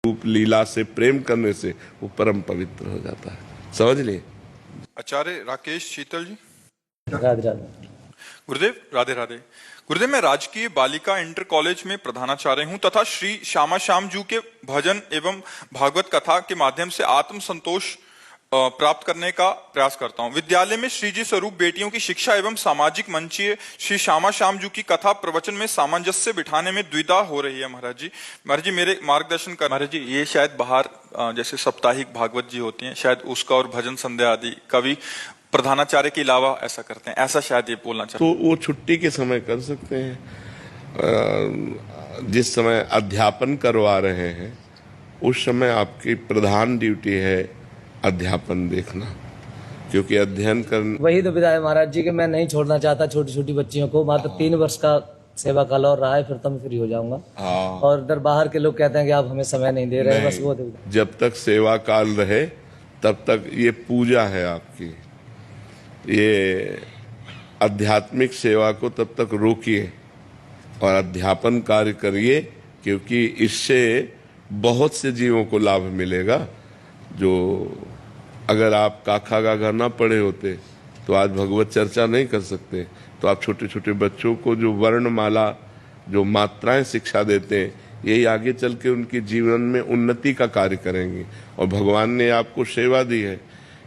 रूप लीला से प्रेम करने से वो परम पवित्र हो जाता है। समझ लिए? आचार्य राकेश शीतल जी। राधे राधे। गुरुदेव राधे राधे। गुरुदेव, मैं राजकीय बालिका इंटर कॉलेज में प्रधानाचार्य हूं तथा श्री श्यामा श्याम जू के भजन एवं भागवत कथा के माध्यम से आत्म संतोष प्राप्त करने का प्रयास करता हूं। विद्यालय में श्री जी स्वरूप बेटियों की शिक्षा एवं सामाजिक मंचीय श्री श्यामा श्याम जू की कथा प्रवचन में सामंजस्य बिठाने में द्विधा हो रही है। महाराज जी मेरे मार्गदर्शन कर। महाराज जी, ये शायद बाहर जैसे साप्ताहिक भागवत जी होती हैं, शायद उसका और भजन संध्या आदि कवि प्रधानाचार्य के अलावा ऐसा करते हैं, ऐसा शायद ये बोलना चाहते तो वो छुट्टी के समय कर सकते हैं। जिस समय अध्यापन करवा रहे हैं उस समय आपकी प्रधान ड्यूटी है अध्यापन देखना, क्योंकि अध्ययन करना। वही तो विदा है महाराज जी कि मैं नहीं छोड़ना चाहता छोटी छोटी बच्चियों को। मात्र 3 वर्ष का सेवा काल और रहा है, फिर तो मैं फ्री हो जाऊंगा। और इधर बाहर के लोग कहते हैं कि आप हमें समय नहीं दे रहे। बस वो जब तक सेवा काल रहे तब तक ये पूजा है आपकी, ये आध्यात्मिक सेवा को तब तक रोकिए और अध्यापन कार्य करिए, क्योंकि इससे बहुत से जीवों को लाभ मिलेगा। जो अगर आप काखा गाघा ना पढ़े होते तो आज भगवत चर्चा नहीं कर सकते। तो आप छोटे छोटे बच्चों को जो वर्णमाला, जो मात्राएं शिक्षा देते हैं, यही आगे चल के उनके जीवन में उन्नति का कार्य करेंगे। और भगवान ने आपको सेवा दी है।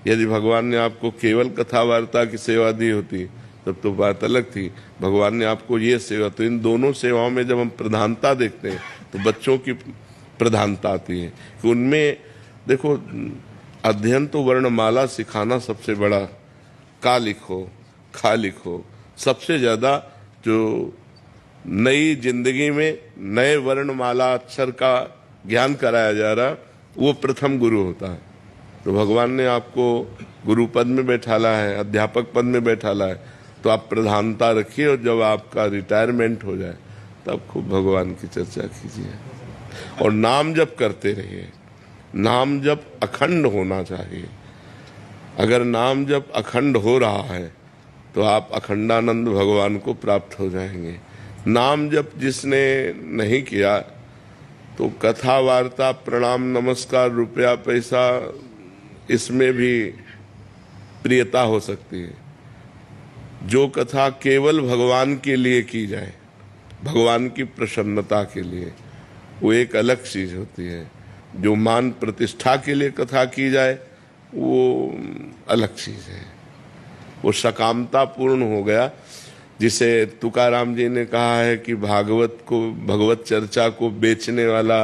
यदि भगवान ने आपको केवल कथा वार्ता की सेवा दी होती तब तो बात अलग थी। भगवान ने आपको ये सेवा, तो इन दोनों सेवाओं में जब हम प्रधानता देखते हैं तो बच्चों की प्रधानता आती है कि उनमें देखो, अध्ययन तो वर्णमाला सिखाना सबसे बड़ा, का लिखो खा लिखो, सबसे ज्यादा जो नई जिंदगी में नए वर्णमाला अक्षर का ज्ञान कराया जा रहा वो प्रथम गुरु होता है। तो भगवान ने आपको गुरु पद में बैठाला है, अध्यापक पद में बैठाला है, तो आप प्रधानता रखिए और जब आपका रिटायरमेंट हो जाए तब खूब भगवान की चर्चा कीजिए और नाम जप करते रहिए। नाम जप अखंड होना चाहिए। अगर नाम जप अखंड हो रहा है तो आप अखंडानंद भगवान को प्राप्त हो जाएंगे। नाम जप जिसने नहीं किया तो कथा वार्ता प्रणाम नमस्कार रुपया पैसा इसमें भी प्रियता हो सकती है। जो कथा केवल भगवान के लिए की जाए, भगवान की प्रसन्नता के लिए, वो एक अलग चीज होती है। जो मान प्रतिष्ठा के लिए कथा की जाए वो अलग चीज है, वो सकामता पूर्ण हो गया। जिसे तुकाराम जी ने कहा है कि भागवत को, भगवत चर्चा को बेचने वाला,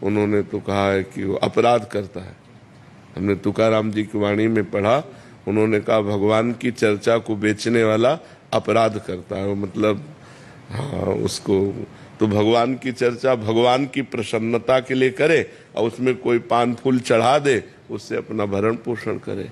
उन्होंने तो कहा है कि वो अपराध करता है। हमने तुकाराम जी की वाणी में पढ़ा, उन्होंने कहा भगवान की चर्चा को बेचने वाला अपराध करता है। मतलब हाँ, उसको तो भगवान की चर्चा भगवान की प्रसन्नता के लिए करे और उसमें कोई पान फूल चढ़ा दे, उससे अपना भरण पोषण करे।